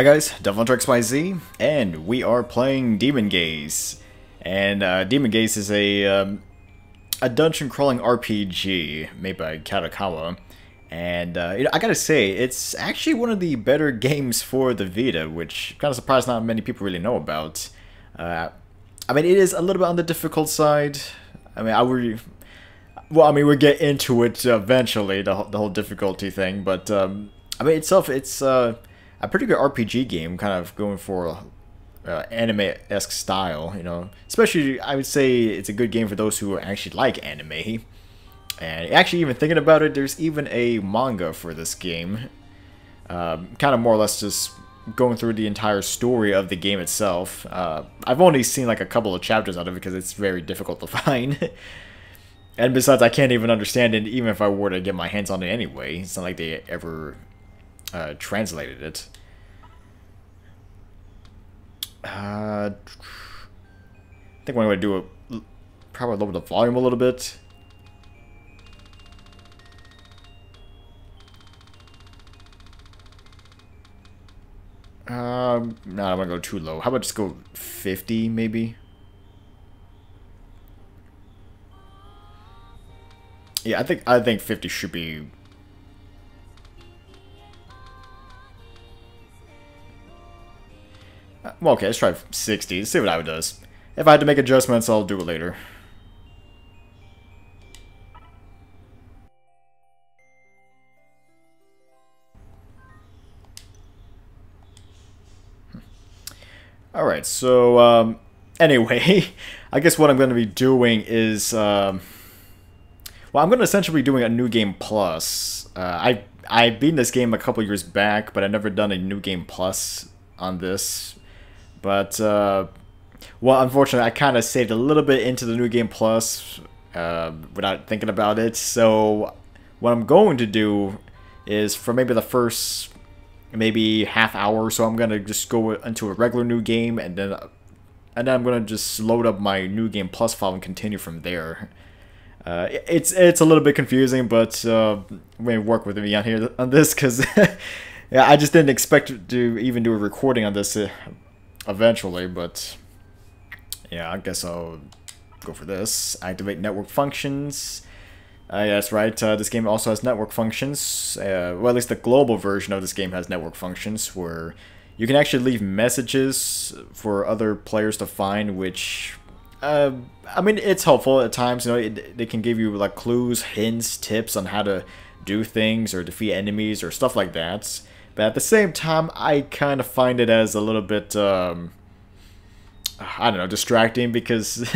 Hi guys, DevilHunterXYZ, and we are playing Demon Gaze. And Demon Gaze is a dungeon crawling RPG made by Kadokawa. And I gotta say, it's actually one of the better games for the Vita, which I'm kind of surprised not many people really know about. I mean, it is a little bit on the difficult side. I mean, we'll get into it eventually, the whole difficulty thing. But I mean, itself, it's a pretty good RPG game, kind of going for anime-esque style, you know. Especially, I would say it's a good game for those who actually like anime. And actually, even thinking about it, there's even a manga for this game. Kind of more or less just going through the entire story of the game itself. I've only seen like a couple of chapters out of it because it's very difficult to find. And besides, I can't even understand it, even if I were to get my hands on it anyway. It's not like they ever translated it. I think what I'm going to do, probably lower the volume a little bit. No, I'm gonna go too low. How about just go 50, maybe? Yeah, I think 50 should be. Well, okay, let's try 60. See what it does. If I had to make adjustments, I'll do it later. Alright, so, anyway, I guess what I'm going to be doing is, well, I'm going to essentially be doing a New Game Plus. I beat this game a couple years back, but I've never done a New Game Plus on this. But, well, unfortunately, I kind of saved a little bit into the New Game Plus without thinking about it. So, what I'm going to do is, for maybe the first maybe half hour or so, I'm gonna just go into a regular new game, and then I'm gonna just load up my New Game Plus file and continue from there. It's a little bit confusing, but may work with me on this because yeah, I just didn't expect to even do a recording on this eventually, but yeah, I guess I'll go for this. Activate network functions. Yeah, that's right. This game also has network functions. Well, at least the global version of this game has network functions where you can actually leave messages for other players to find, which, I mean, it's helpful at times. You know, they can give you like clues, hints, tips on how to do things or defeat enemies or stuff like that. But at the same time, I kind of find it as a little bit, I don't know, distracting, because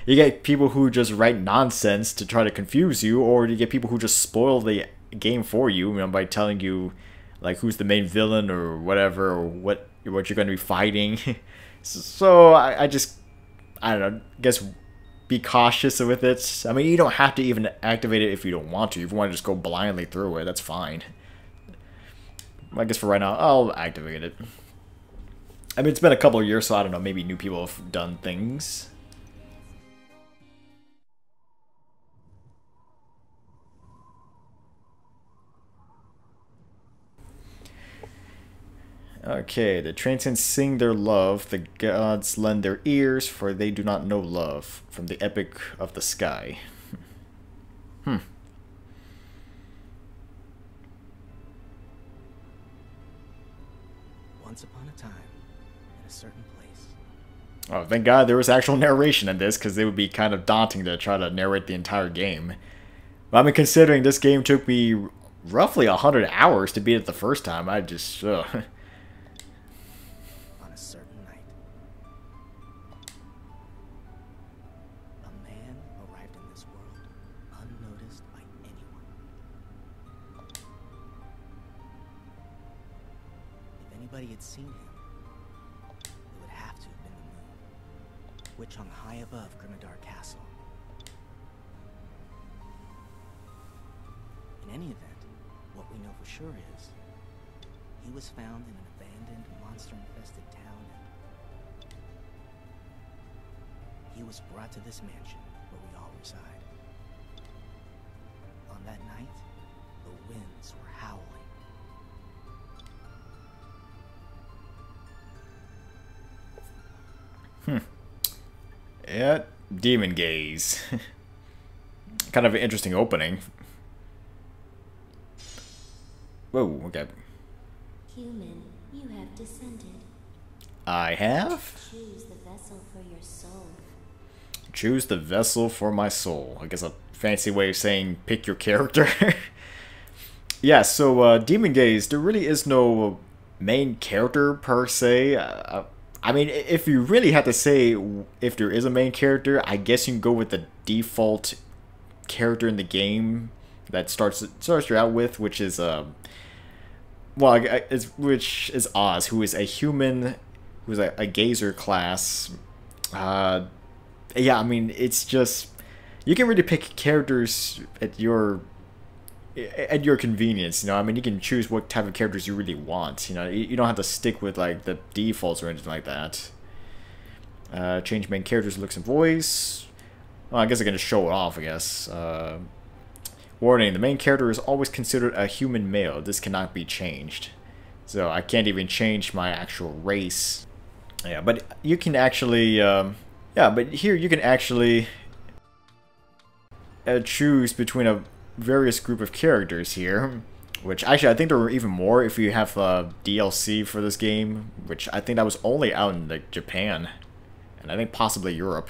you get people who just write nonsense to try to confuse you, or you get people who just spoil the game for you, you know, by telling you like who's the main villain or whatever, or what you're going to be fighting. So I don't know, guess be cautious with it. I mean, you don't have to even activate it if you don't want to. If you want to just go blindly through it, that's fine. I guess for right now, I'll activate it. I mean, it's been a couple of years, so I don't know, maybe new people have done things. Okay, the transients sing their love, the gods lend their ears, for they do not know love, from the epic of the sky. Once upon a time, in a certain place. Oh, thank God there was actual narration in this, because it would be kind of daunting to try to narrate the entire game. But I mean, considering this game took me roughly 100 hours to beat it the first time, I just, On a certain night, a man arrived in this world unnoticed by anyone. If anybody had seen him, it would have to have been the moon, which hung high above Grimmadar Castle. In any event, what we know for sure is he was found in an abandoned, monster-infested town, and he was brought to this mansion where we all reside. On that night, the winds were howling. Yeah, Demon Gaze. Kind of an interesting opening. Whoa, okay. Human, you have descended. I have? Choose the vessel for your soul. Choose the vessel for my soul. I guess a fancy way of saying pick your character. Yeah, so Demon Gaze, there really is no main character per se. I mean, if you really had to say if there is a main character, I guess you can go with the default character in the game that starts you out with, which is which is Oz, who is a human, who's a gazer class. Yeah, I mean, it's just you can really pick characters at your convenience, you know. I mean, you can choose what type of characters you really want, you know. You don't have to stick with like the defaults or anything like that. Change main character's looks and voice. Well, I guess I can just show it off, I guess. Warning, the main character is always considered a human male. This cannot be changed. So I can't even change my actual race. Yeah, but you can actually yeah, but here you can actually choose between a various group of characters here, which actually I think there were even more if you have DLC for this game, which I think that was only out in like Japan and I think possibly Europe.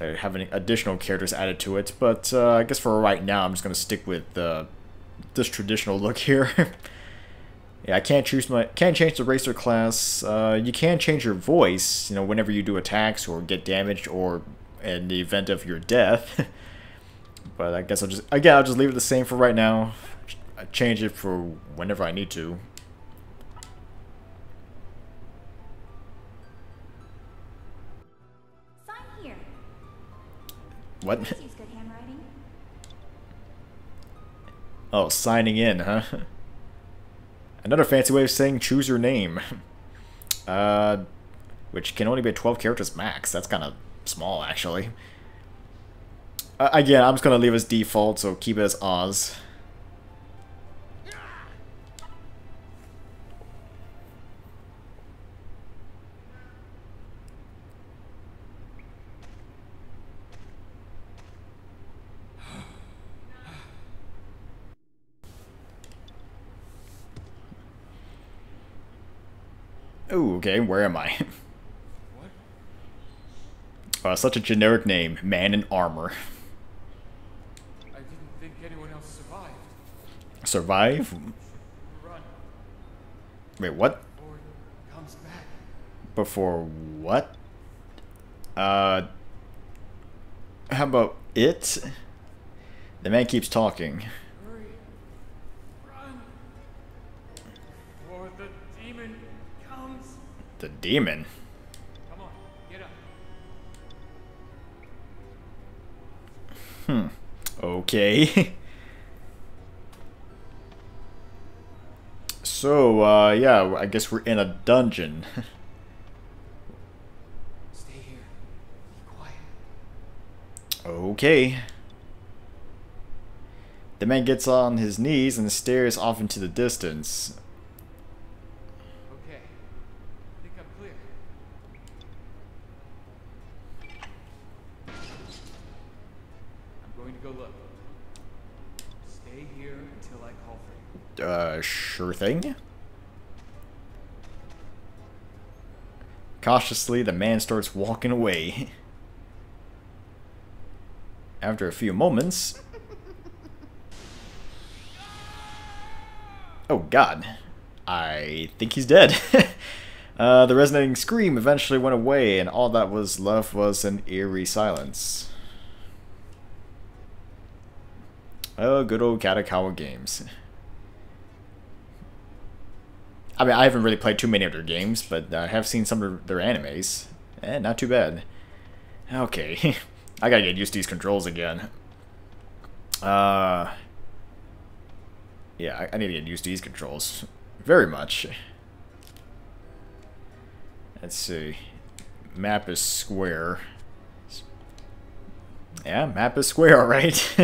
Having additional characters added to it, but I guess for right now I'm just gonna stick with this traditional look here. Yeah, I can't change the race or class. You can change your voice, you know, whenever you do attacks or get damaged or in the event of your death. But I guess I'll just leave it the same for right now. I change it for whenever I need to. Sign here. What? Please use good handwriting. Oh, signing in, huh? Another fancy way of saying choose your name. Which can only be 12 characters max. That's kind of small, actually. Again, I'm just gonna leave as default, so keep it as Oz. Ooh, okay, where am I? Such a generic name, man in armor. I didn't think anyone else survived. Survive? Run. Wait, what? Or it comes back. Before what? How about it? The man keeps talking. Hurry. Run. Or the demon comes. The demon? Come on, get up. Okay. So, yeah, I guess we're in a dungeon. Stay here. Be quiet. Okay. The man gets on his knees and stares off into the distance. Okay. I think I'm clear. I'm going to go look. Stay here until I call for you. Sure thing. Cautiously, the man starts walking away. After a few moments... Oh god. I think he's dead. The resonating scream eventually went away, and all that was left was an eerie silence. Oh, good old Katakawa games. I mean, I haven't really played too many of their games, but I have seen some of their animes. Not too bad. Okay. I gotta get used to these controls again. Yeah, I need to get used to these controls. Very much. Let's see. Map is square. Yeah, map is square, alright.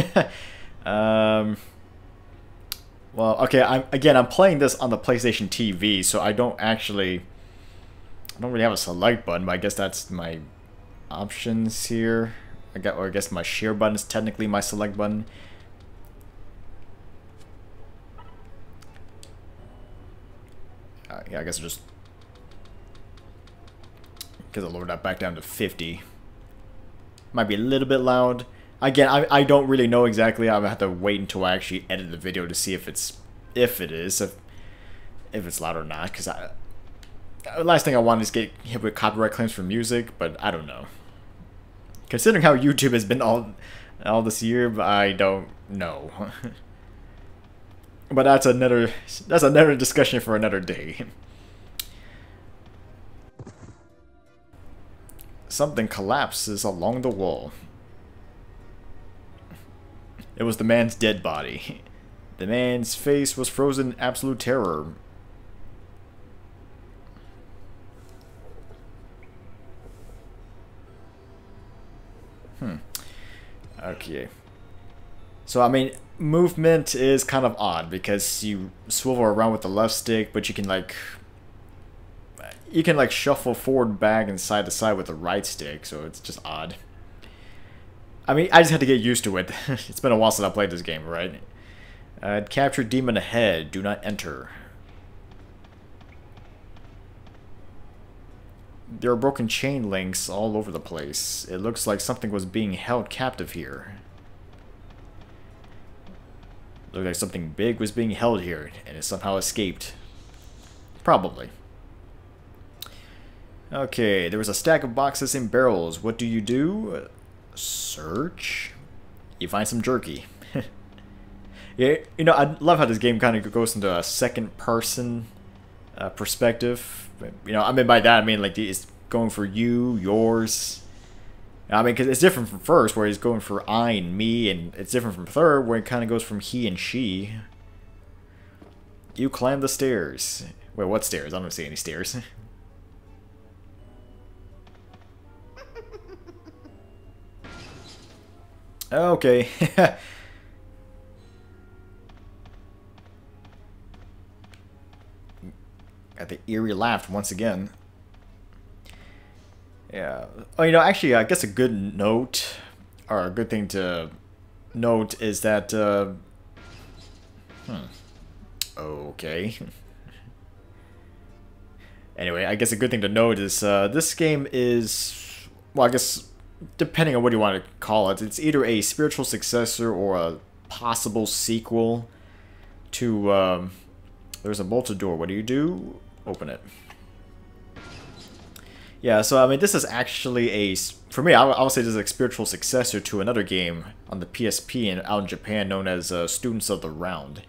Well, okay, I'm playing this on the PlayStation TV, so I don't actually I don't really have a select button, but I guess that's my options here. I guess my share button is technically my select button. Yeah, I guess I'll just because I'll lower that back down to 50. Might be a little bit loud. Again, I don't really know exactly. I'm gonna have to wait until I actually edit the video to see if it is loud or not. Because the last thing I want is get hit with copyright claims for music, but I don't know. Considering how YouTube has been all this year, I don't know. But that's another discussion for another day. Something collapses along the wall. It was the man's dead body. The man's face was frozen in absolute terror. Okay. So, I mean, movement is kind of odd because you swivel around with the left stick, but you can like shuffle forward, back, and side to side with the right stick, so it's just odd. I mean, I just had to get used to it. It's been a while since I played this game, right? Capture demon ahead. Do not enter. There are broken chain links all over the place. It looks like something was being held captive here. Looked like something big was being held here, and it somehow escaped. Probably. Okay, there was a stack of boxes and barrels. What do? Search. You find some jerky. Yeah, you know, I love how this game kind of goes into a second-person perspective. You know, I mean by that I mean like it's going for you, yours. I mean, because it's different from first, where he's going for I and me, and it's different from third, where it kind of goes from he and she. You climb the stairs. Wait, what stairs? I don't see any stairs. Okay. Got the eerie laugh once again. Yeah. Oh, you know, actually, I guess a good note, or a good thing to note, is that, okay. Anyway, I guess a good thing to note is, this game is, well, I guess, depending on what you want to call it, it's either a spiritual successor or a possible sequel to, there's a bolted door. What do? Open it. Yeah, so I mean, this is actually for me, I would say this is a spiritual successor to another game on the PSP and out in Japan known as Students of the Round.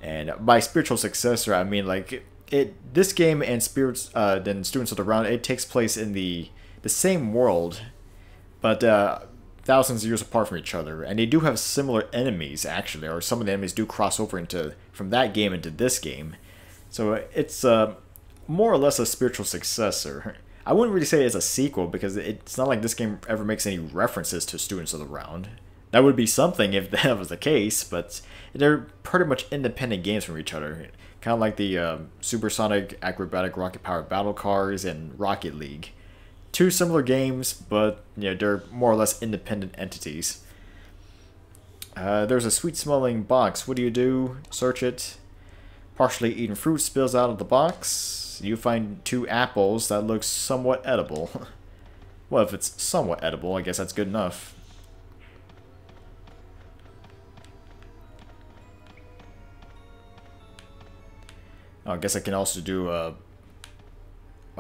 And by spiritual successor, I mean like this game and then Students of the Round, it takes place in the same world, but thousands of years apart from each other. And they do have similar enemies actually, or some of the enemies do cross over from that game into this game. So it's more or less a spiritual successor. I wouldn't really say it's a sequel because it's not like this game ever makes any references to Students of the Round. That would be something if that was the case, but they're pretty much independent games from each other. Kind of like the Supersonic Acrobatic Rocket Powered Battle Cars and Rocket League. Two similar games, but you know, they're more or less independent entities. There's a sweet-smelling box. What do? Search it. Partially eaten fruit spills out of the box. You find 2 apples that look somewhat edible. Well, if it's somewhat edible, I guess that's good enough. Oh, I guess I can also do a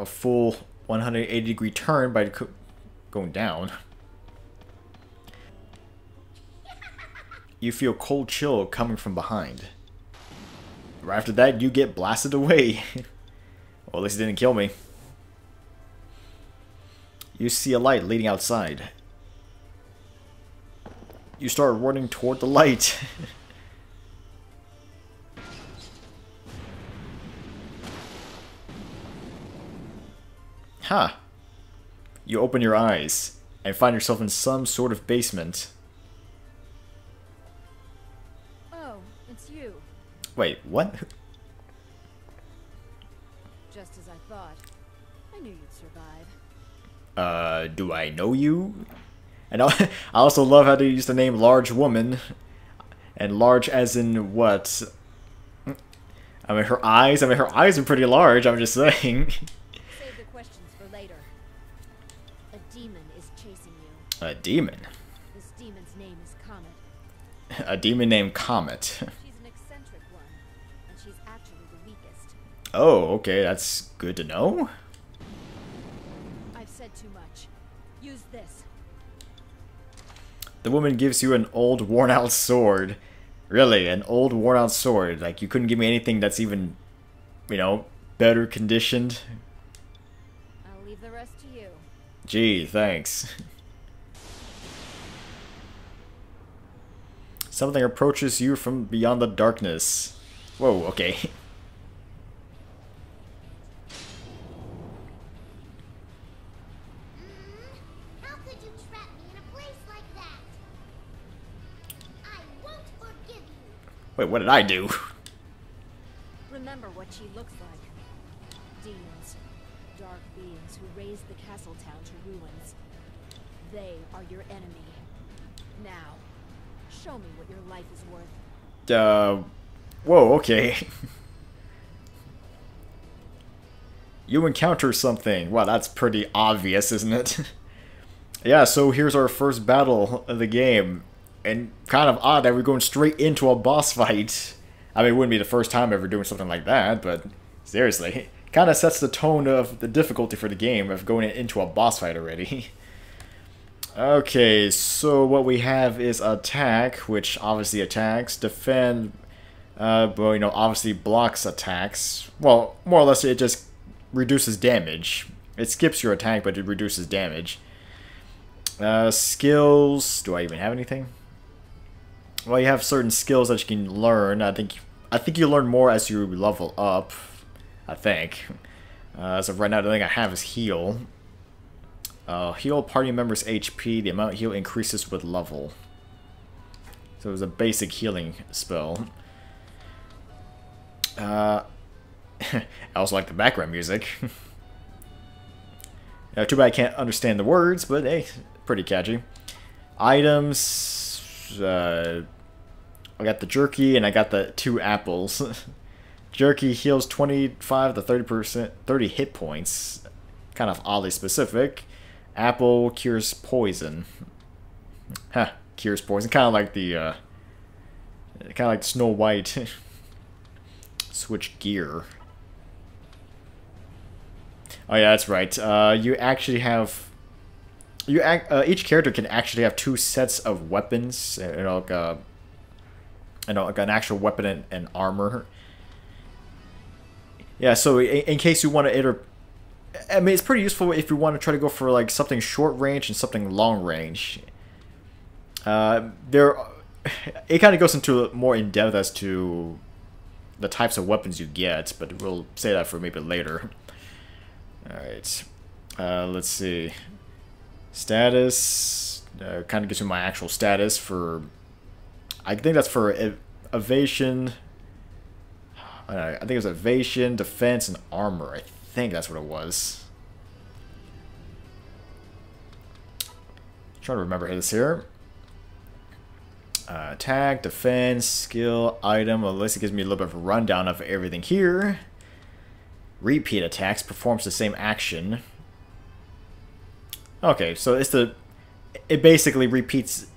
full 180-degree turn by going down. You feel cold chill coming from behind. Right after that, you get blasted away. Well, at least it didn't kill me. You see a light leading outside. You start running toward the light. Huh. You open your eyes and find yourself in some sort of basement. Oh, it's you. Wait, what? Just as I thought. I knew you'd survive. Do I know you? And I also love how they use the name Large Woman. And large as in what? I mean, her eyes are pretty large, I'm just saying. Save the questions for later. A demon is chasing you. A demon? This demon's name is Comet. A demon named Comet. She's an eccentric one, and she's actually the weakest. Oh, okay, that's good to know. I've said too much. Use this. The woman gives you an old, worn-out sword. Really, an old, worn-out sword. Like, you couldn't give me anything that's even, you know, better conditioned. I'll leave the rest to you. Gee, thanks. Something approaches you from beyond the darkness. Whoa, okay. How could you trap me in a place like that? I won't forgive you. Wait, what did I do? Remember what she looks like. Demons. Dark beings who razed the castle town to ruins. They are your enemy. Now, show me what your life is worth. Whoa, okay. You encounter something. Wow, that's pretty obvious, isn't it? Yeah, so here's our first battle of the game. And kind of odd that we're going straight into a boss fight. I mean, it wouldn't be the first time ever doing something like that, but seriously. It kind of sets the tone of the difficulty for the game of going into a boss fight already. Okay, so what we have is attack, which obviously attacks, defend, but you know, obviously blocks attacks. Well, more or less it just reduces damage. It skips your attack, but it reduces damage. Skills, do I even have anything? Well, you have certain skills that you can learn. I think you learn more as you level up, I think. As of right now, the only thing I have is heal. Heal party members' HP. The amount heal increases with level. So it was a basic healing spell. I also like the background music. Too bad I can't understand the words, but hey, pretty catchy. Items. I got the jerky and I got the 2 apples. Jerky heals 25 to 30%, 30 hit points. Kind of oddly specific. Apple cures poison. Huh, cures poison. Kind of like the Snow White. Switch gear. Oh yeah, that's right. You actually have each character can actually have 2 sets of weapons. Like an actual weapon and armor. Yeah, so in case you want to I mean, it's pretty useful if you want to try to go for like something short range and something long range. It kind of goes into more in depth as to the types of weapons you get, but we'll say that for maybe later. All right, let's see. Status kind of gives me my actual status for. I think that's for evasion. I think it was evasion, defense, and armor. I think that's what it was. Trying to remember this here. Attack, defense, skill, item. Well, at least it gives me a little bit of a rundown of everything here. Repeat attacks performs the same action. Okay, so it basically repeats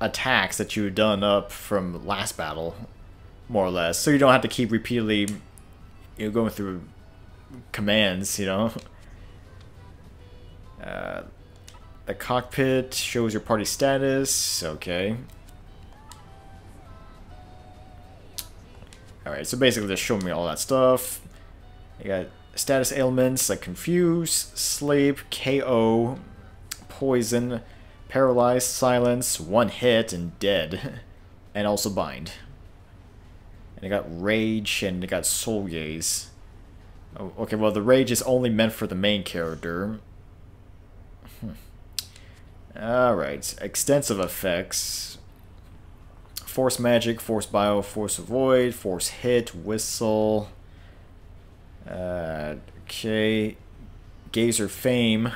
attacks that you've done up from last battle, more or less. So you don't have to keep repeatedly, going through commands, The cockpit shows your party status. Okay. Alright, so basically just show me all that stuff. You got status ailments like confuse, sleep, KO, poison, paralyzed, silence, 1 hit, and dead. And also bind. And you got rage and you got soul gaze. Oh, okay, well the rage is only meant for the main character. Alright, extensive effects. Force magic, force bio, force avoid, force hit, whistle. Okay. Gazer fame.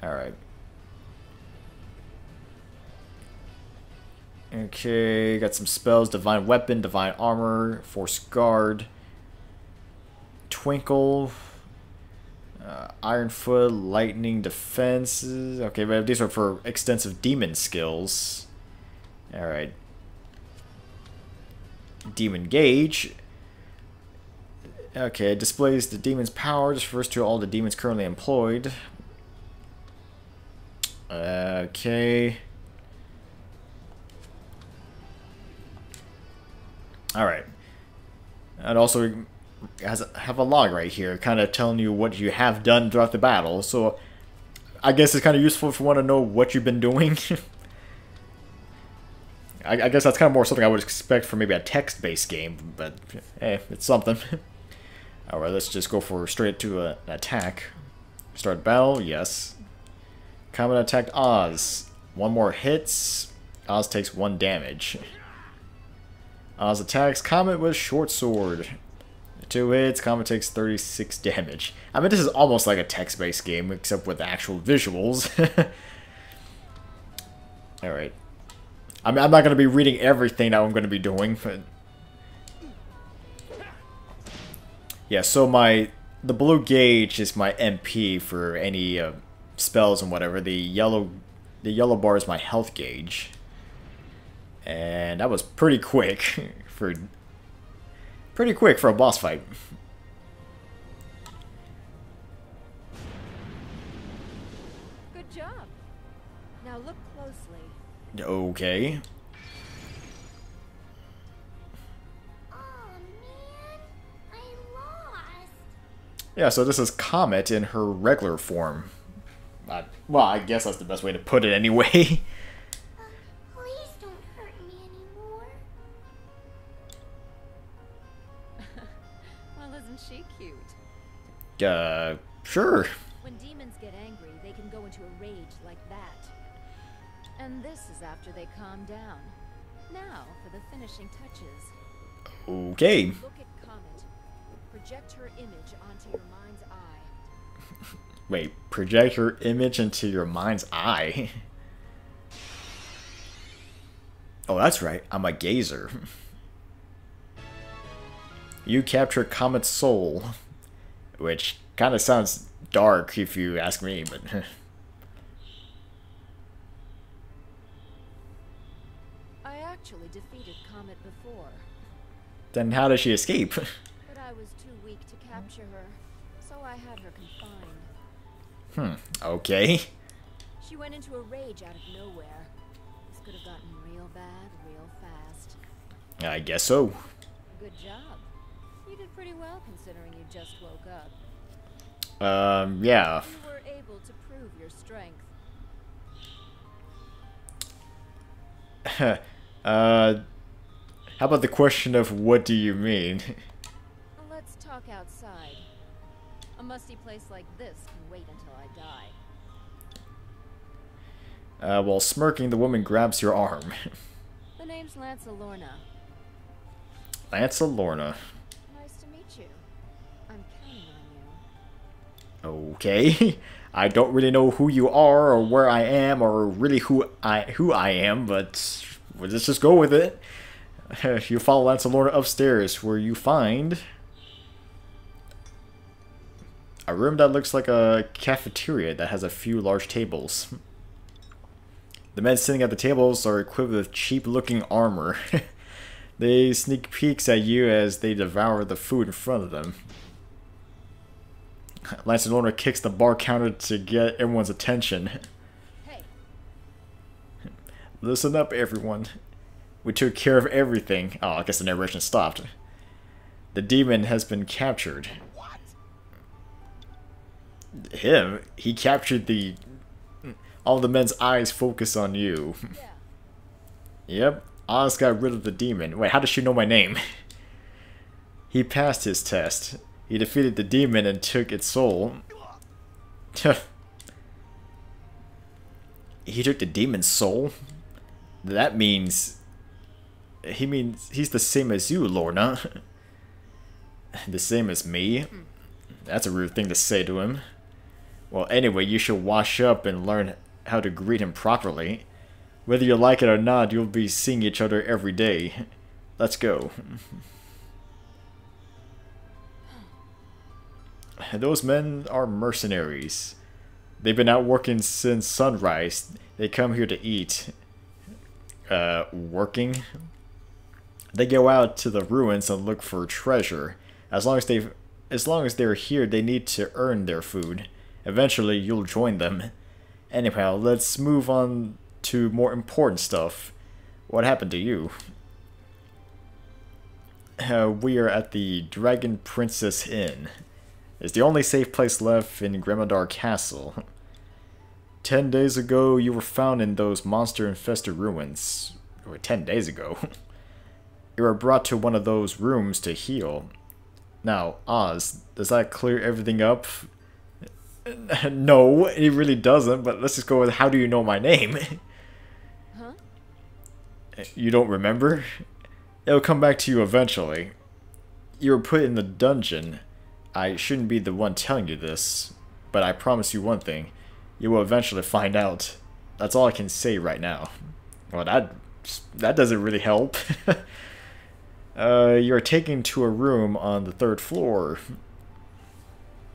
Alright. Okay, got some spells. Divine Weapon, Divine Armor, Force Guard, Twinkle, Iron Foot, Lightning Defenses. Okay, but these are for extensive demon skills. Alright. Demon Gauge. Okay, it displays the demon's power. This refers to all the demons currently employed. Okay. Alright. And also have a log right here, kind of telling you what you have done throughout the battle. So I guess it's kind of useful if you want to know what you've been doing. I guess that's kind of more something I would expect for maybe a text-based game, but hey, it's something. Alright, let's just go for straight to an attack. Start battle, yes. Comet attacked Oz. 1 more hits. Oz takes 1 damage. Oz attacks Comet with short sword. 2 hits, Comet takes 36 damage. I mean, this is almost like a text-based game, except with actual visuals. Alright. I mean, I'm not going to be reading everything that I'm going to be doing, but... Yeah, so the blue gauge is my MP for any spells and whatever. The yellow bar is my health gauge. And that was pretty quick for a boss fight. Good job. Now look closely. Okay. Oh man, I'm lost. Yeah, so this is Comet in her regular form. Well, I guess that's the best way to put it anyway. Please don't hurt me anymore. Well, isn't she cute? Sure. When demons get angry, they can go into a rage like that. And this is after they calm down. Now for the finishing touches. Okay. Look at Comet. Project her image onto your mind's eye. Wait, project your image into your mind's eye? Oh, that's right. I'm a gazer. You capture Comet's soul. Which kind of sounds dark if you ask me, but... I actually defeated Comet before, Then how does she escape? but I was too weak to capture her, so I had her confined. Okay. She went into a rage out of nowhere. This could have gotten real bad real fast. I guess so. Good job. You did pretty well considering you just woke up. Yeah. You were able to prove your strength. How about the question of what do you mean? Let's talk outside. A musty place like this can wait until I die. While smirking, the woman grabs your arm. The name's Lanza Lorna. Lanza Lorna. Nice to meet you. I'm counting on you. Okay. I don't really know who you are or where I am or really who I am, but let's just go with it. You follow Lanza Lorna upstairs where you find a room that looks like a cafeteria that has a few large tables. The men sitting at the tables are equipped with cheap-looking armor. They sneak peeks at you as they devour the food in front of them. Lanza Lorna kicks the bar counter to get everyone's attention. Hey, Listen up, everyone. We took care of everything. Oh, I guess the narration stopped. The demon has been captured. What? Him? He captured the... All the men's eyes focus on you. yeah. Yep, Oz got rid of the demon. Wait, how does she know my name? He passed his test. He defeated the demon and took its soul. He took the demon's soul? That means... He means he's the same as you, Lorna. The same as me? That's a rude thing to say to him. Well, anyway, you should wash up and learn how to greet him properly. Whether you like it or not, you'll be seeing each other every day. Let's go. Those men are mercenaries. They've been out working since sunrise. They come here to eat. Working? They go out to the ruins and look for treasure. As long as they're here, they need to earn their food. Eventually, you'll join them. Anyhow, let's move on to more important stuff. What happened to you? We are at the Dragon Princess Inn. It's the only safe place left in Gremodar Castle. 10 days ago, you were found in those monster-infested ruins. Or 10 days ago. You were brought to one of those rooms to heal. Now, Oz, does that clear everything up? No, it really doesn't, but let's just go with how do you know my name? Huh? You don't remember? It'll come back to you eventually. You were put in the dungeon. I shouldn't be the one telling you this, but I promise you one thing. You will eventually find out. That's all I can say right now. Well, that doesn't really help. You're taken to a room on the 3rd floor.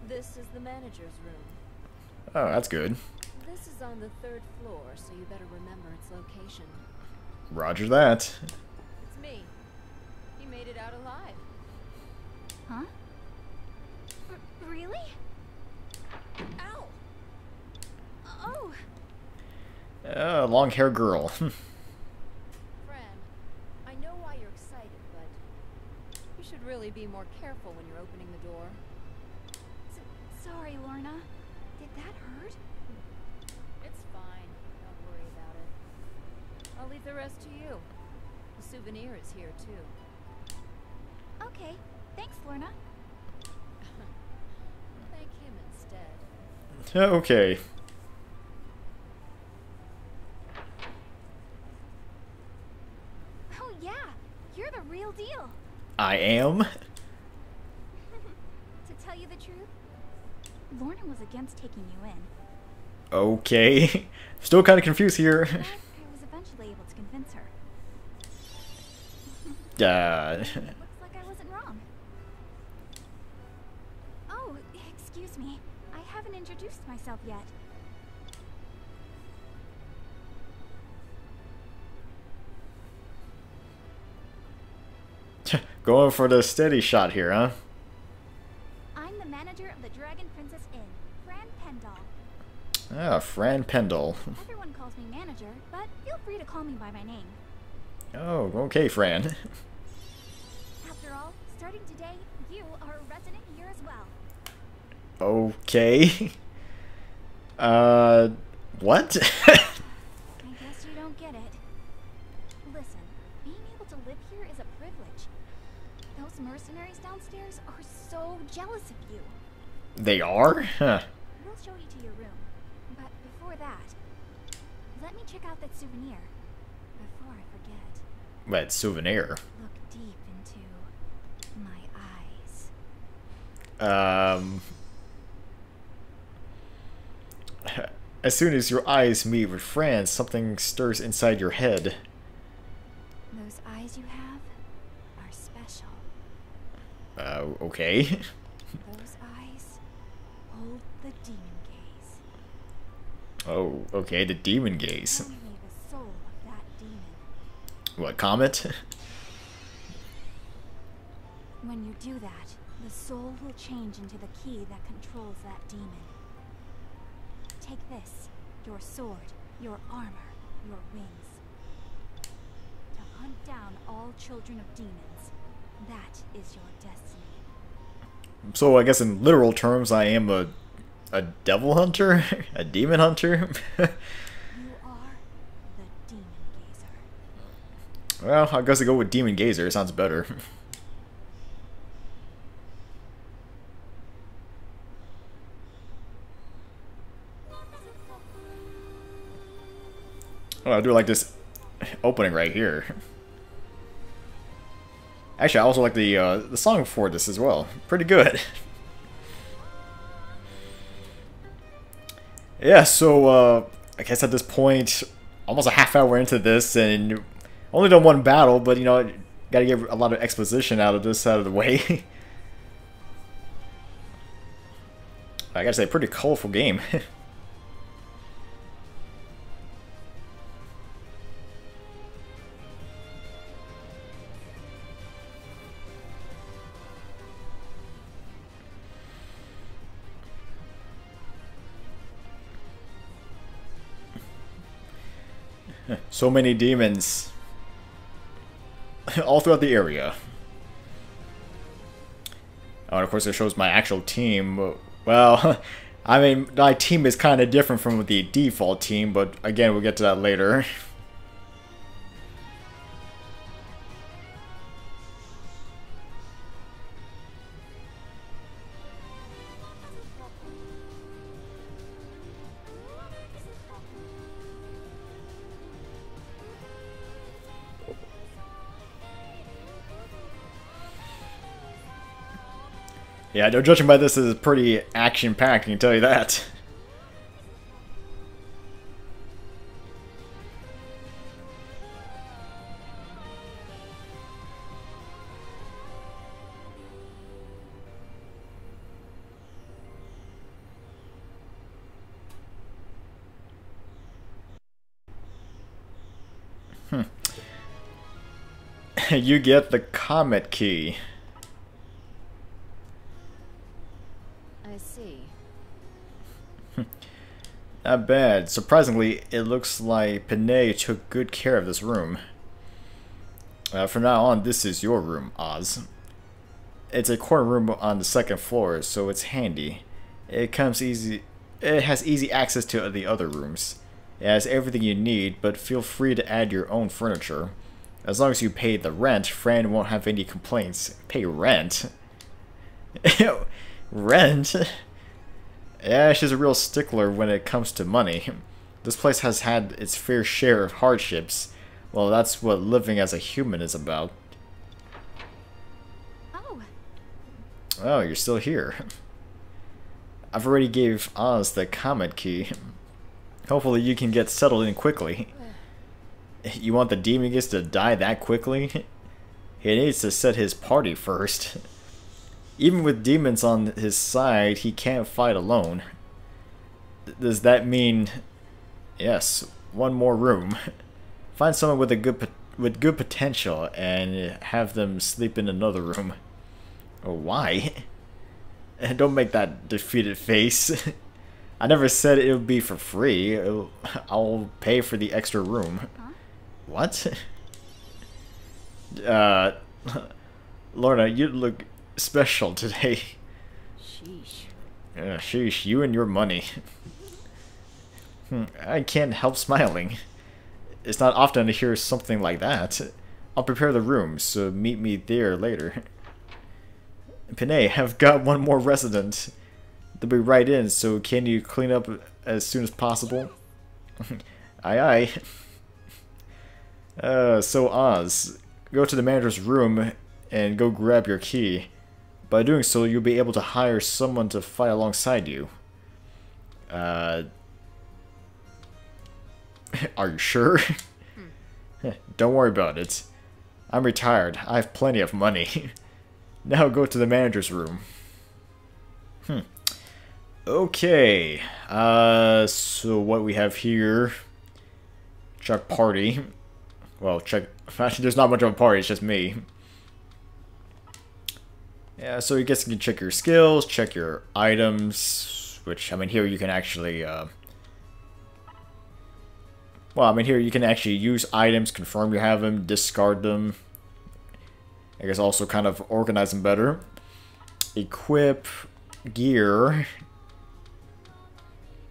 This is the manager's room. Oh, that's good. This is on the 3rd floor, so you better remember its location. Roger that. It's me. You made it out alive. Huh? Really? Ow! Oh! Long hair girl. Fran, I know why you're excited, but you should really be more careful when you're opening the door. Sorry, Lorna. Did that hurt? It's fine. Don't worry about it. I'll leave the rest to you. The souvenir is here, too. Okay. Thanks, Lorna. Thank him instead. Okay. Oh, yeah. You're the real deal. I am? To tell you the truth, Lorna was against taking you in. Okay. Still kind of confused here. But I was eventually able to convince her. Looks like I wasn't wrong. Oh, excuse me. I haven't introduced myself yet. Going for the steady shot here, huh? I'm the manager of the Dragon Princess Inn, Fran Pendall. Ah, Fran Pendle. Everyone calls me manager, but feel free to call me by my name. Oh, okay, Fran. After all, starting today, you are a resident here as well. Okay. What? I guess you don't get it. Listen, being able to live here is a privilege. Those mercenaries downstairs are so jealous of you. They are? Huh. We'll show you to your room. But before that, let me check out that souvenir. Before I forget, What, souvenir? look deep into my eyes. As soon as your eyes meet with Fran's, something stirs inside your head. Those eyes you have are special. Okay. Those eyes hold the demon gaze. Oh, okay, the demon gaze. Only the soul of that demon. What, Comet? When you do that, the soul will change into the key that controls that demon. Take this, your sword, your armor, your wings. To hunt down all children of demons. That is your destiny. So I guess in literal terms, I am a devil hunter? A demon hunter? You are the demon gazer. Well, I guess I go with demon gazer. It sounds better. Oh, I do like this opening right here. Actually, I also like the song for this as well. Pretty good. Yeah, so I guess at this point, almost a half hour into this, and only done one battle, but you know, gotta get a lot of exposition out of this out of the way. I gotta say, pretty colorful game. So many demons all throughout the area. Oh, and of course it shows my actual team. Well, I mean, my team is kind of different from the default team, but again, we'll get to that later. Yeah, no, judging by this, is pretty action-packed, I can tell you that. You get the Comet Key. I see. Not bad. Surprisingly, it looks like Panay took good care of this room. From now on, this is your room, Oz. It's a corner room on the second floor, so it's handy. It has easy access to the other rooms. It has everything you need, but feel free to add your own furniture. As long as you pay the rent, Fran won't have any complaints. Pay rent? Rent? Yeah, she's a real stickler when it comes to money. This place has had its fair share of hardships. Well, that's what living as a human is about. Oh, Oh, you're still here. I've already gave Oz the Comet Key. Hopefully you can get settled in quickly. You want the demon gets to die that quickly? He needs to set his party first. Even with demons on his side, he can't fight alone. Does that mean... Yes, one more room. Find someone with good potential and have them sleep in another room. Oh, why? Don't make that defeated face. I never said it would be for free. I'll pay for the extra room. huh? What? Lorna, you look special today. Sheesh. Sheesh, you and your money. I can't help smiling. It's not often to hear something like that. I'll prepare the room, so meet me there later. Panay, I've got one more resident. They'll be right in, so can you clean up as soon as possible? Aye aye. So Oz, go to the manager's room and go grab your key. By doing so, you'll be able to hire someone to fight alongside you. Are you sure? Don't worry about it. I'm retired. I have plenty of money. Now go to the manager's room. Okay. So what we have here... Check party. Well, check... Actually, there's not much of a party, it's just me. Yeah, so you guess you can check your skills, check your items, which, I mean, here you can actually, well, I mean, here you can actually use items, confirm you have them, discard them. I guess also kind of organize them better. Equip, gear.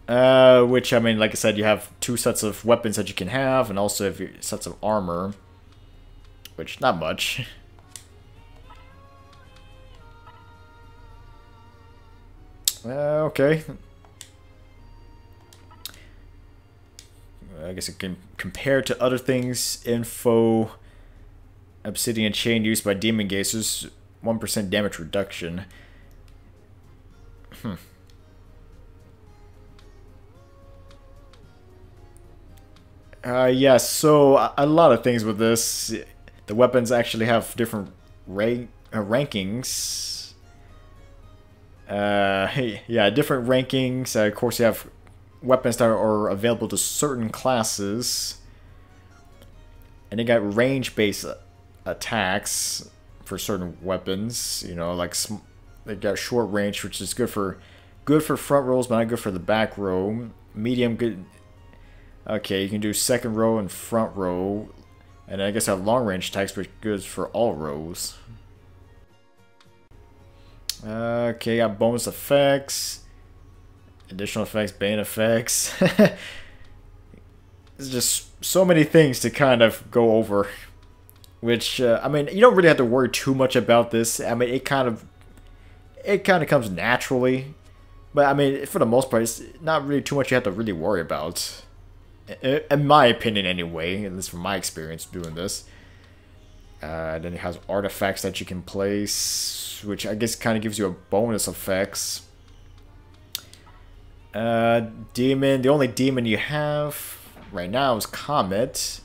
Which, I mean, like I said, you have 2 sets of weapons that you can have, and also have your sets of armor. Which, not much. Okay. I guess it can compare to other things. Info. Obsidian chain used by demon gazers. 1% damage reduction. Yeah, so a lot of things with this. The weapons actually have different rankings. Yeah, different rankings. Of course, you have weapons that are available to certain classes. And they got range-based attacks for certain weapons. You know, like they got short range, which is good for front rows, but not good for the back row. Medium, good. Okay, you can do second row and front row. And I guess I have long range attacks, which is good for all rows. Okay, got bonus effects. Additional effects, bane effects. It's just so many things to kind of go over. Which, I mean, you don't really have to worry too much about this. I mean, it kind of comes naturally. But, I mean, for the most part, it's not really too much you have to really worry about. In my opinion, anyway, at least from my experience doing this. Then it has artifacts that you can place, which I guess kind of gives you a bonus effects. Demon, the only demon you have right now is Comet,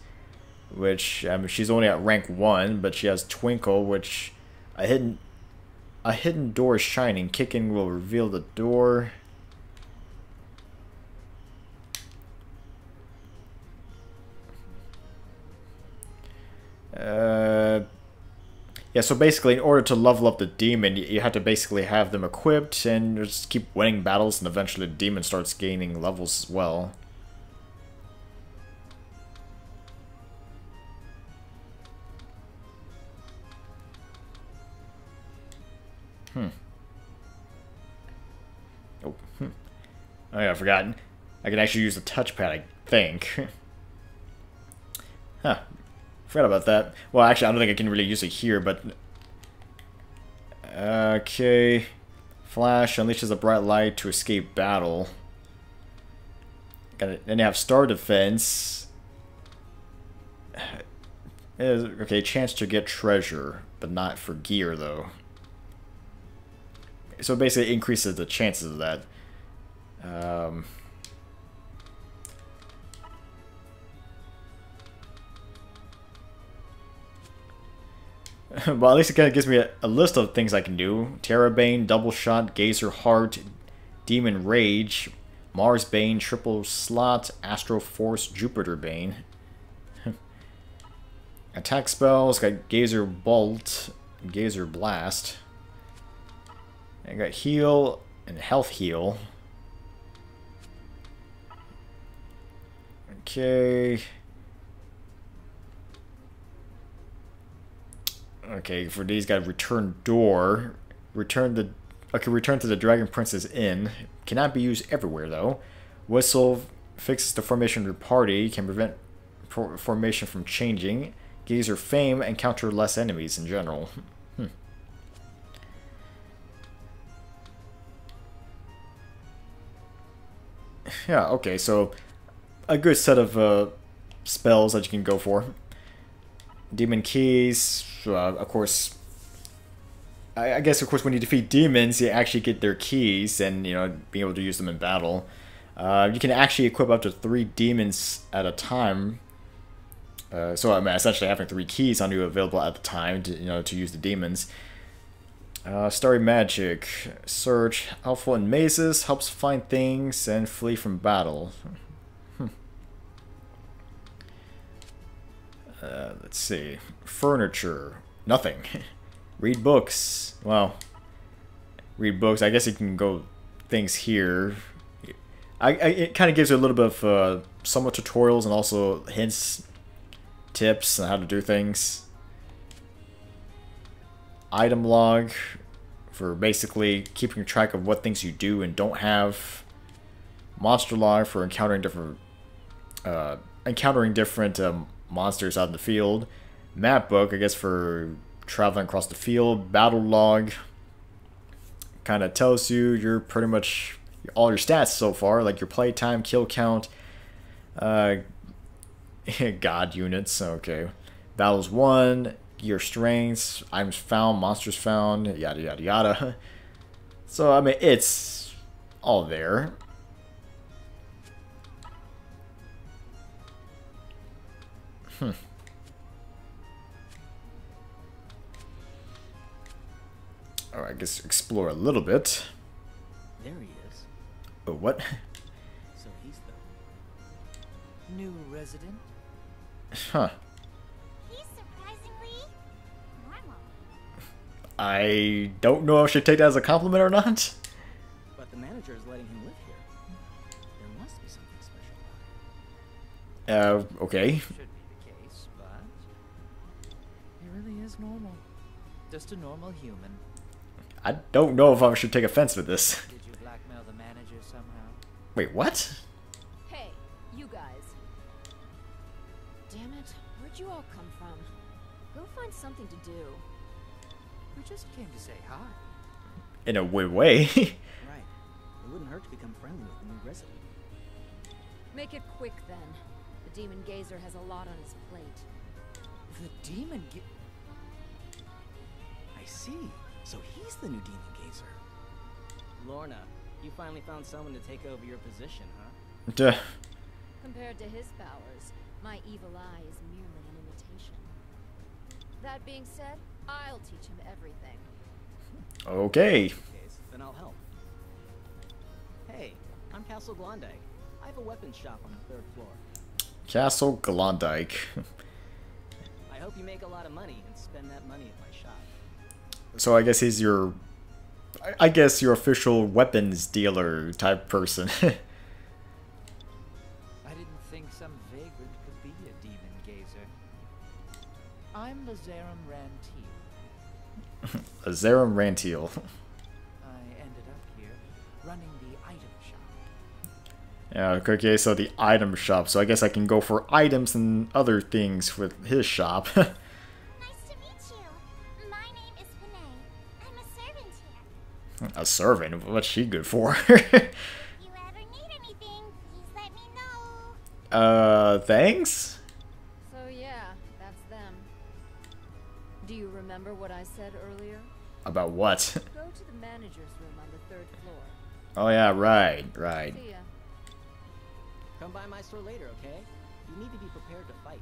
which she's only at rank 1, but she has Twinkle, which a hidden door is shining. Kicking will reveal the door. Yeah, so basically in order to level up the demon, you have to basically have them equipped and just keep winning battles, and eventually the demon starts gaining levels as well. Oh, oh yeah, I've forgotten. I can actually use the touchpad, I think. Huh. Forgot about that. Well, actually, I don't think I can really use it here, but... Okay. Flash unleashes a bright light to escape battle. Then you have Star Defense. Okay, chance to get treasure, but not for gear, though. So basically it increases the chances of that. Well, at least it kind of gives me a list of things I can do. Terra Bane, Double Shot, Gazer Heart, Demon Rage, Mars Bane, Triple Slot, Astro Force, Jupiter Bane. Attack spells, got Gazer Bolt, Gazer Blast. I got Heal and Health Heal. Okay. Okay, for these got Return Door. Return to the Dragon Prince's Inn. Cannot be used everywhere though. Whistle fixes the formation of your party. Can prevent formation from changing. Gazer Fame and counter less enemies in general. Yeah, okay, so a good set of spells that you can go for. Demon Keys, of course. I guess, of course, when you defeat demons, you actually get their keys and, you know, being able to use them in battle. You can actually equip up to 3 demons at a time. So, I mean, essentially having 3 keys on you available at the time to, you know, to use the demons. Starry Magic. Search. Helpful in mazes. Helps find things and flee from battle. Let's see. Furniture. Nothing. Read books. Well, read books. I guess you can go things here. It kind of gives you a little bit of somewhat tutorials and also hints, tips on how to do things. Item log for basically keeping track of what things you do and don't have. Monster log for encountering different monsters out in the field. Map book, I guess, for traveling across the field. Battle log kind of tells you you're pretty much all your stats so far, like your playtime, kill count, god units. Okay, battles won, gear strengths, items found, monsters found, yada yada yada. So I mean, it's all there. Alright, I guess explore a little bit. There he is. Oh, what? So he's the new resident? Huh. He's surprisingly normal. I don't know if I should take that as a compliment or not. But the manager is letting him live here. There must be something special about it. Okay. Should be the case, but he really is normal. Just a normal human. I don't know if I should take offense to this. Did you blackmail the manager somehow? Wait, what? Hey, you guys. Damn it, where'd you all come from? Go find something to do. We just came to say hi. In a weird way. Right. It wouldn't hurt to become friendly with the new resident. Make it quick then. The demon gazer has a lot on his plate. The demon I see. So he's the new demon gazer. Lorna, you finally found someone to take over your position, huh? Duh. Compared to his powers, my evil eye is merely an imitation. That being said, I'll teach him everything. Okay. Case, then I'll help. Hey, I'm Castle Glondike. I have a weapons shop on the 3rd floor. Castle Glondike. I hope you make a lot of money and spend that money at my shop. So I guess he's your... I guess your official weapons dealer type person. I didn't think some vagrant could be a demon gazer. I'm Lazarum Rantil. Azarum Rantil. I ended up here running the item shop. Yeah, okay, so the item shop. So I guess I can go for items and other things with his shop. Nice to meet you. My name is Panay. I'm a servant here. A servant? What's she good for? If you ever need anything, please let me know. Thanks? So yeah, that's them. Do you remember what I said earlier? About what? Go to the manager's room on the 3rd floor. Oh yeah, right, right. See ya. Come by my store later, okay? You need to be prepared to fight.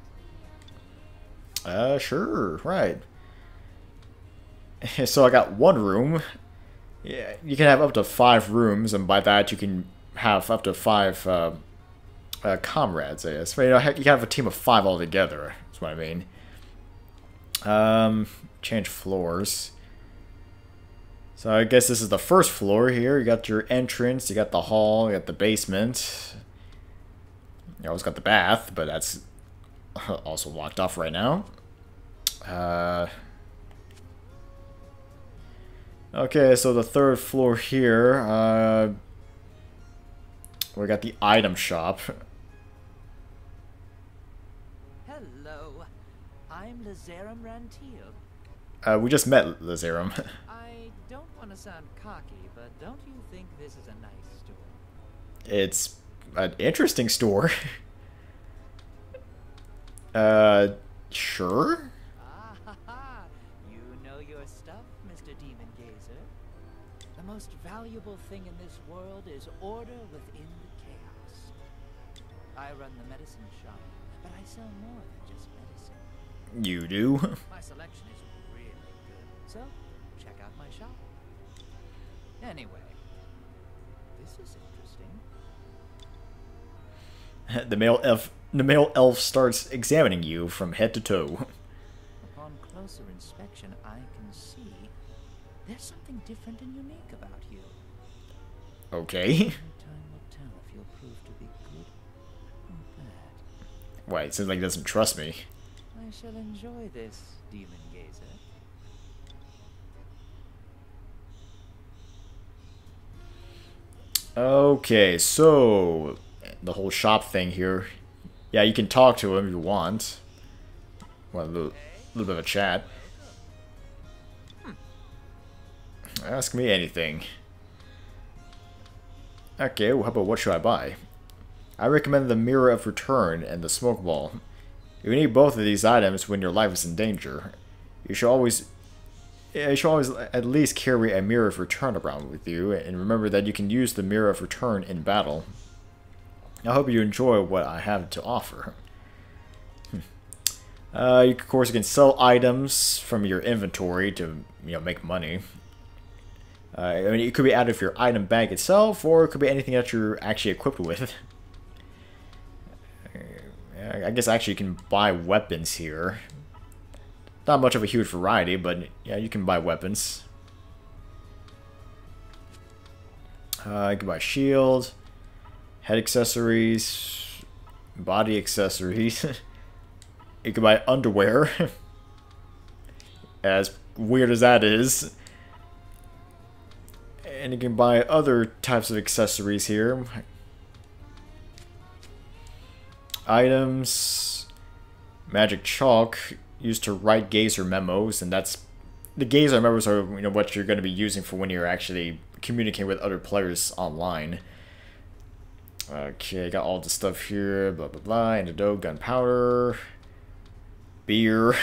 Sure, right. So I got one room. Yeah, you can have up to 5 rooms, and by that you can have up to 5 comrades, I guess. But, you know, you can have a team of 5 altogether, that's what I mean. Change floors. So I guess this is the first floor here. You got your entrance, you got the hall, you got the basement. You always got the bath, but that's also locked off right now. Okay, so the 3rd floor here, we got the item shop. Hello, I'm Lazarum Rantil. We just met Lazarum. I don't want to sound cocky, but don't you think this is a nice store? It's an interesting store. Sure? Ah ha ha! You know your stuff, Mr. Demon Gazer. The most valuable thing in this world is order within the chaos. I run the medicine shop, but I sell more than just medicine. You do? My selection is really good, so check out my shop. Anyway, this is interesting. The male elf starts examining you from head to toe. Upon closer inspection, I can see there's something different and unique about you. Okay. Only time will tell if you'll prove to be good or bad. Why, it seems like he doesn't trust me. I shall enjoy this, Demon Gazer. Okay, so the whole shop thing here. Yeah, you can talk to him if you want. Well, a little bit of a chat. Ask me anything. Okay, well, how about what should I buy? I recommend the Mirror of Return and the Smoke Ball. You need both of these items when your life is in danger. You should always at least carry a Mirror of Return around with you, and remember that you can use the Mirror of Return in battle. I hope you enjoy what I have to offer. You of course can sell items from your inventory to make money. I mean, it could be out of your item bag itself, or it could be anything that you're actually equipped with. I guess actually you can buy weapons here. Not much of a huge variety, but yeah, you can buy weapons. You can buy shield, head accessories, body accessories. You can buy underwear. As weird as that is. And you can buy other types of accessories here. Items, magic chalk used to write gazer memos, and that's the gazer memos are what you're going to be using for when you're actually communicating with other players online. Okay, got all the stuff here, blah blah blah, antidote, gunpowder, beer,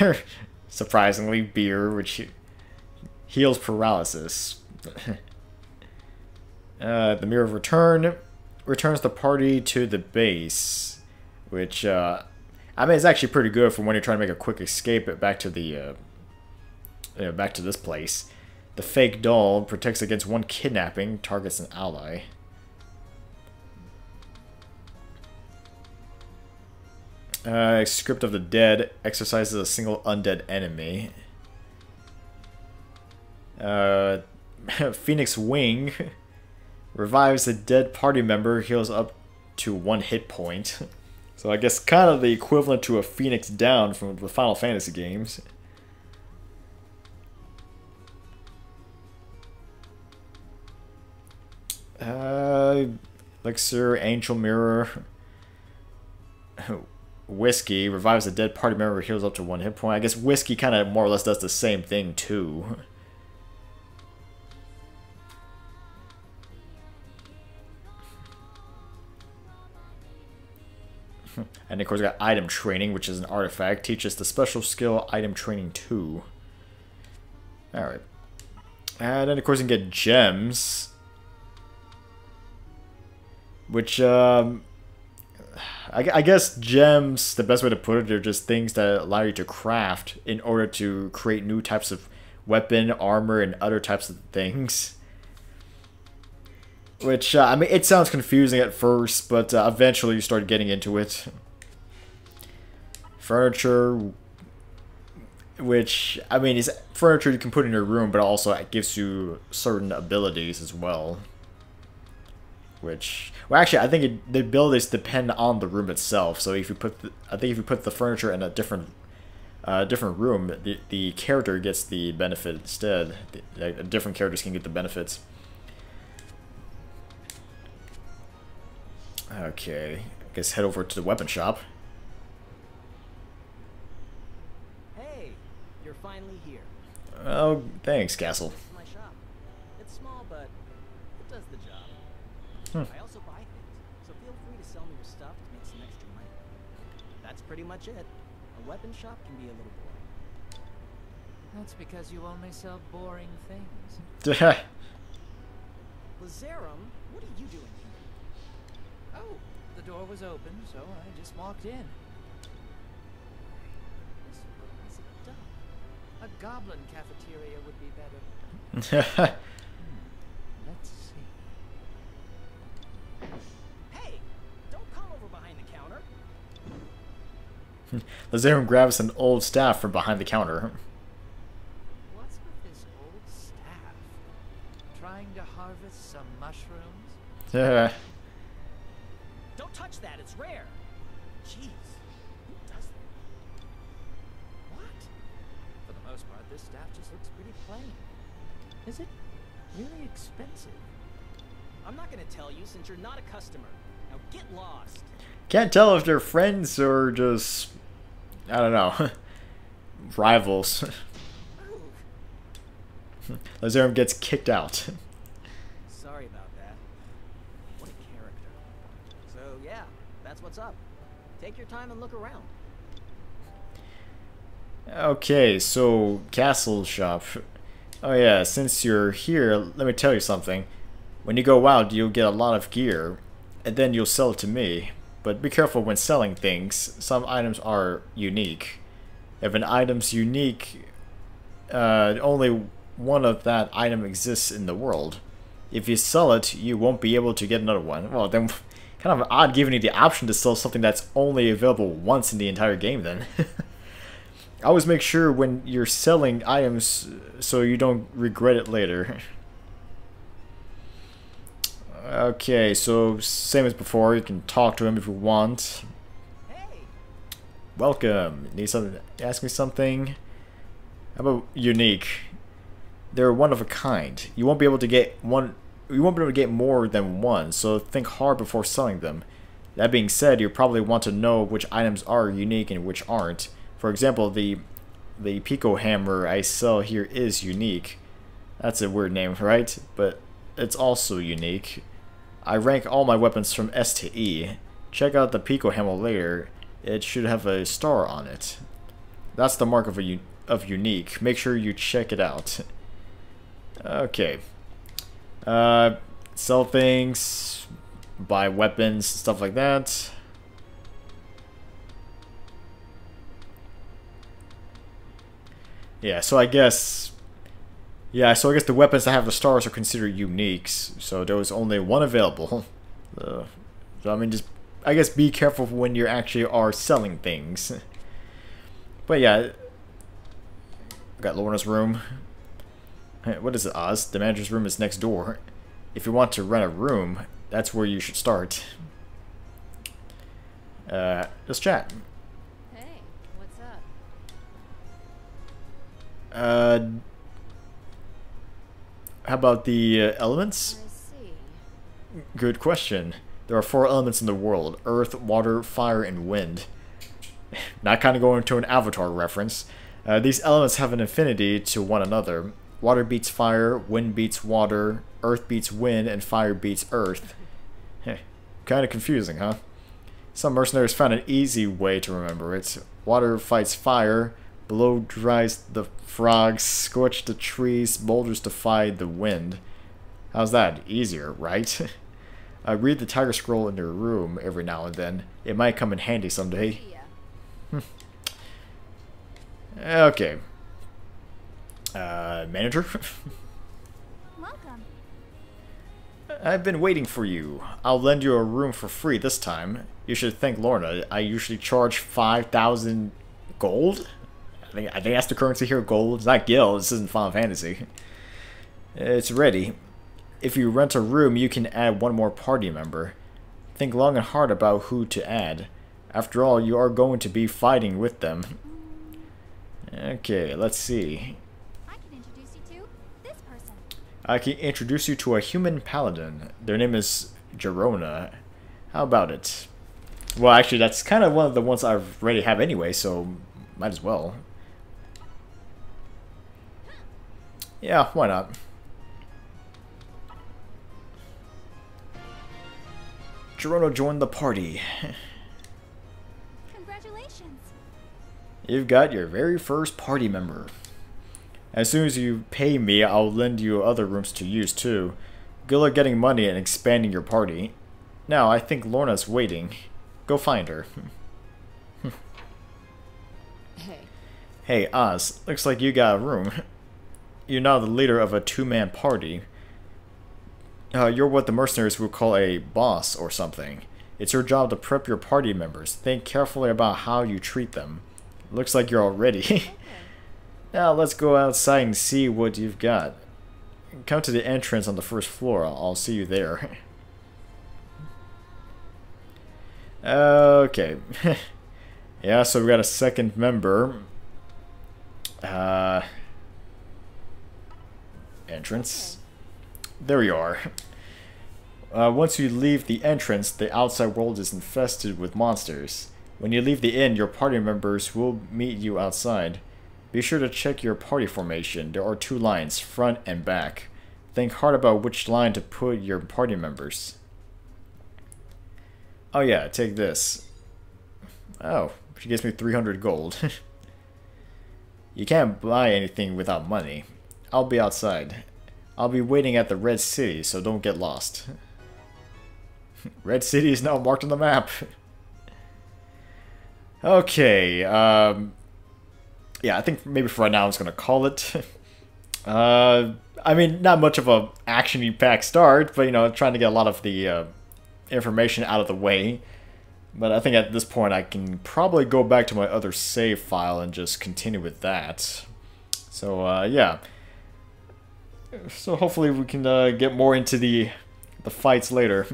surprisingly beer, which heals paralysis. The Mirror of Return returns the party to the base, which I mean it's actually pretty good for when you're trying to make a quick escape back to the back to this place. The fake doll protects against one kidnapping, targets an ally. Script of the Dead exercises a single undead enemy. Phoenix Wing revives a dead party member, heals up to 1 hit point. So I guess kind of the equivalent to a Phoenix Down from the Final Fantasy games. Elixir, Angel Mirror, Whiskey revives a dead party member, heals up to 1 hit point. I guess Whiskey kind of more or less does the same thing too. And of course we got item training, which is an artifact. Teaches the special skill item training 2. Alright. And then of course you can get gems. Which, I guess gems, the best way to put it, they're just things that allow you to craft in order to create new types of weapon, armor, and other types of things. Which, I mean, it sounds confusing at first, but eventually you start getting into it. Furniture, which, I mean, is furniture you can put in your room, but also it gives you certain abilities as well. Which, well, actually, I think the abilities depend on the room itself. So if you put, I think if you put the furniture in a different room, the character gets the benefit instead. Different characters can get the benefits. Okay, I guess head over to the weapon shop. Hey, you're finally here. Oh, thanks, Castle. This is my shop. It's small, but it does the job. I also buy things, so feel free to sell me your stuff to make some extra money. That's pretty much it. A weapon shop can be a little boring. That's because you only sell boring things. Lazarum, what are you doing here? Oh, the door was open, so I just walked in. This room is dumb. A goblin cafeteria would be better. Let's see. Hey, don't come over behind the counter. Lazarum grabs an old staff from behind the counter. What's with this old staff? Trying to harvest some mushrooms? Don't touch that, it's rare. Jeez, who does that? What? For the most part, this staff just looks pretty plain. Is it really expensive? I'm not gonna tell you since you're not a customer. Now get lost. Can't tell if they're friends or just, I don't know, rivals. Lazarum gets kicked out. Sorry about that. What a character. So yeah, that's what's up. Take your time and look around. Okay, so castle shop. Oh yeah, since you're here, let me tell you something. When you go out, you'll get a lot of gear, and then you'll sell it to me. But be careful when selling things. Some items are unique. If an item's unique, only one of that item exists in the world. If you sell it, you won't be able to get another one. Well, then kind of odd giving you the option to sell something that's only available once in the entire game then. Always make sure when you're selling items so you don't regret it later. Okay, so same as before, you can talk to him if you want. Hey, Welcome. Need something? Ask me something? How about unique? They're one of a kind. You won't be able to get one. You won't be able to get more than one, so think hard before selling them. That being said, you probably want to know which items are unique and which aren't. For example, the Pico hammer I sell here is unique. That's a weird name, right? But it's also unique. I rank all my weapons from S to E. Check out the Pico hammer later. It should have a star on it. That's the mark of unique. Make sure you check it out. Okay. Sell things, buy weapons, stuff like that. Yeah, so I guess the weapons that have the stars are considered uniques. So there was only one available. So I mean, I guess be careful when you actually are selling things. But yeah, got Lorna's room. What is it, Oz? The manager's room is next door. If you want to rent a room, that's where you should start. Let's chat. Hey, what's up? How about the elements? I see. Good question. There are 4 elements in the world: earth, water, fire, and wind. Not kind of going to an Avatar reference. These elements have an affinity to one another. Water beats fire, wind beats water, earth beats wind, and fire beats earth. Kind of confusing, huh? Some mercenaries found an easy way to remember it. Water fights fire, blow dries the frogs, scorch the trees, boulders defy the wind. How's that? Easier, right? Read the tiger scroll in your room every now and then. It might come in handy someday. Yeah. Okay. Manager? Welcome. I've been waiting for you. I'll lend you a room for free this time. You should thank Lorna. I usually charge 5,000 gold? I think that's the currency here, gold. It's not gil, this isn't Final Fantasy. It's ready. If you rent a room, you can add one more party member. Think long and hard about who to add. After all, you are going to be fighting with them. Okay, let's see. I can introduce you to this person. I can introduce you to a human paladin. Their name is Jerona. How about it? Well, actually, that's kind of one of the ones I already have anyway, so might as well. Yeah, why not? Jerona joined the party. Congratulations. You've got your very first party member. As soon as you pay me, I'll lend you other rooms to use too. Good luck getting money and expanding your party. Now, I think Lorna's waiting. Go find her. Hey. Hey, Oz. Looks like you got a room. You're now the leader of a 2-man party. You're what the mercenaries would call a boss or something. It's your job to prep your party members. Think carefully about how you treat them. Looks like you're all ready. Okay. Now let's go outside and see what you've got. Come to the entrance on the first floor. I'll see you there. Okay. Yeah, so we got a second member. Entrance. There you are. Once you leave the entrance, the outside world is infested with monsters. When you leave the inn, your party members will meet you outside. Be sure to check your party formation. There are 2 lines, front and back. Think hard about which line to put your party members. Oh yeah, take this. Oh, she gives me 300 gold. You can't buy anything without money. I'll be outside. I'll be waiting at the Red City, so don't get lost. Red City is now marked on the map. Okay, yeah, I think maybe for right now I'm just gonna call it. I mean, not much of a action-y packed start, but you know, trying to get a lot of the information out of the way. But I think at this point I can probably go back to my other save file and just continue with that. So yeah. So hopefully we can get more into the fights later.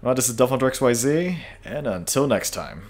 Well, this is DevilHunterXYZ, and until next time.